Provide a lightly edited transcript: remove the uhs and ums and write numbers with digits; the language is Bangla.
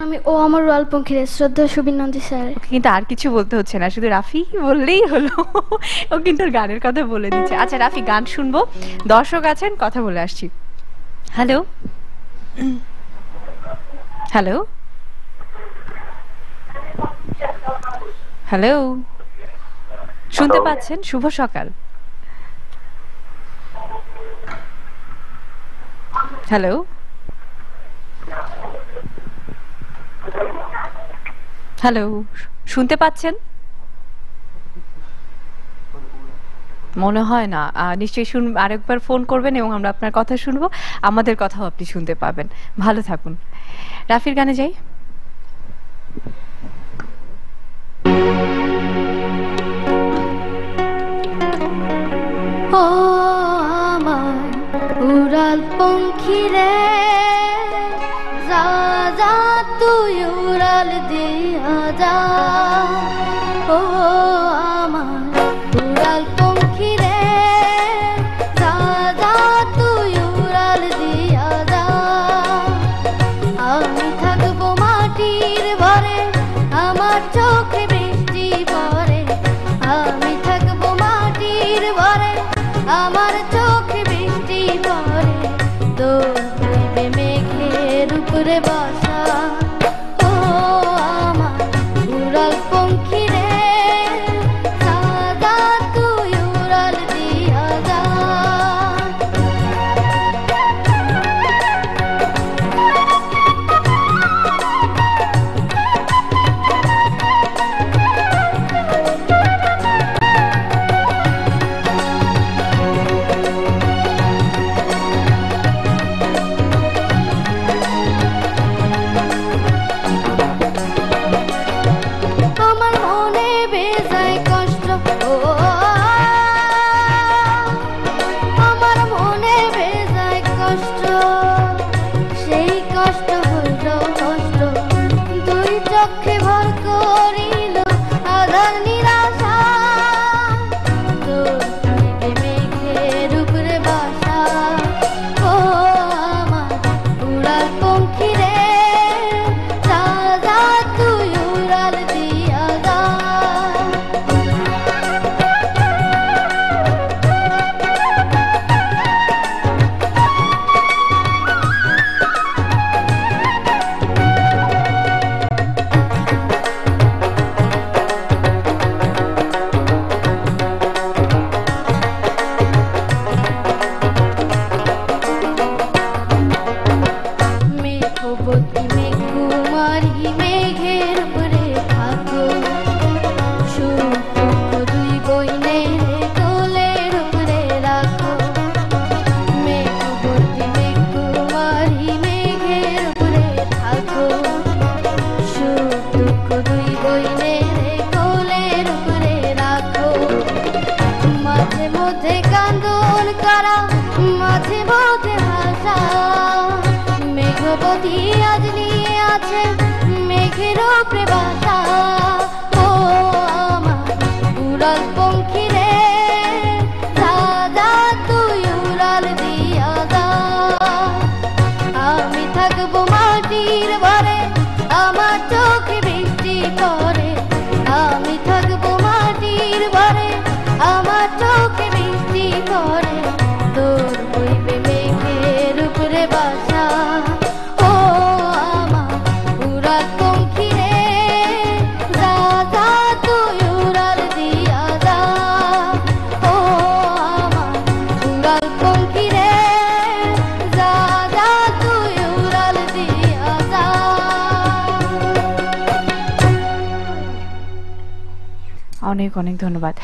আমি ও আমার রয়াল পঙ্খিরে শ্রদ্ধা সুবীর নন্দী স্যার। ওকে কিন্তু আর কিছু বলতে হচ্ছে না, শুধু রাফি বললেই হলো। ও কিন্তু ওর গানের কথা বলে দিচ্ছে। আচ্ছা রাফি, গান শুনবো, দর্শক আছেন, কথা বলে আসছি। হ্যালো হ্যালো হ্যালো, শুনতে পাচ্ছেন? শুভ সকাল। হ্যালো হ্যালো, শুনতে পাচ্ছেন? মনে হয় না। নিশ্চয়ই আরেকবার ফোন করবেন এবং আমরা আপনার কথা শুনবো, আমাদের কথাও আপনি শুনতে পাবেন। ভালো থাকুন। রাফির গানে যাই। ও আমার উড়াল পঙ্খিরে, যা যা তুই উড়াল দিয়া যা। ও আমার উড়াল পঙ্খিরে, যা যা তুই উড়াল দিয়া যা। আমি থাকবো মাটির ভরে, আমার চোখে বৃষ্টি পড়ে। আমি থাকবো মাটির ভরে, আমার চোখে বৃষ্টি পড়ে। তোর হইবে মেঘের উপরে বসা। ও আমার উড়াল পঙ্খিরে, সাদা তুই উড়াল দিয়া যা। আমার মনে বেজায় কষ্ট, ও আমার মনে বেজায় কষ্ট। সেই কষ্ট হইল কষ্ট, দুই চক্ষে ভর করিল আধার নিরাশা। তোর হইবে মেঘের উপরে বাসা। ও আমার উড়াল পঙ্খিরে, যা যা তুই উড়াল দিয়া যা। মেঘবতী মেঘকুমারী, মেঘের উপরে থাকো। সুখ দুঃখ দুই বইনের কোলের উপরে রাখো। মেঘবতী মেঘকুমারী, মেঘের উপরে থাকো। সুখ দুঃখ দুই বইনের কোলের উপরে রাখো। মাঝে মধ্যে কান্দন করা, মাঝে মধ্যে হাসা। মেঘবতী আজ নিয়ে আছে মেঘের উপরে বাসা। ও আমার উড়াল পঙ্খিরে, যা যা তুই উড়াল দিয়া যা। আমি থাকবো মাটির ভরে, আমার চোখে বৃষ্টি পড়ে। আমি থাকবো মাটির ভরে, আমার চোখে বৃষ্টি পড়ে। তোর হইবে মেঘের উপরে বাসা। ও আমার উড়াল পঙ্খিরে, যা যা তুই উড়াল দিয়া যা। ও আমার উড়াল পঙ্খিরে, যা যা তুই উড়াল দিয়া যা। অনেক অনেক ধন্যবাদ।